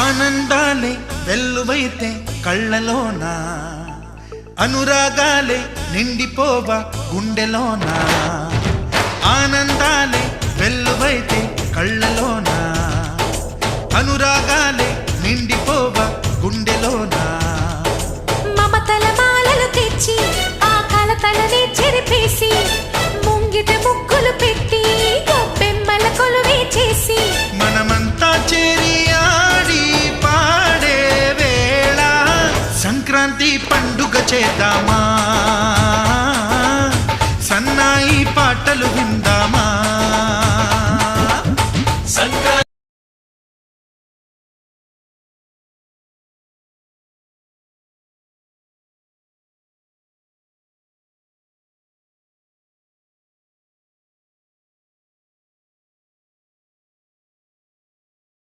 ఆనందాలే వెల్లువైతే కళ్ళలోన, అనురాగాలే నిండిపోవా గుండెలోన. ఆనందాలే వెల్లువైతే కళ్ళలోన, అనురాగాలే నిండిపోవా గుండెలోన. మమతల మాలలు తెచ్చి ఆ కలతలనే చెరిపేసి, ముంగిట ముగ్గులు పెట్టి గొప్పెమ్మల కొలువే చేసి, మనమంతా చేరి ఆడి పాడే వేళ సంక్రాంతి పండుగ చేద్దామా, సన్నాయి పాటలు విందామా.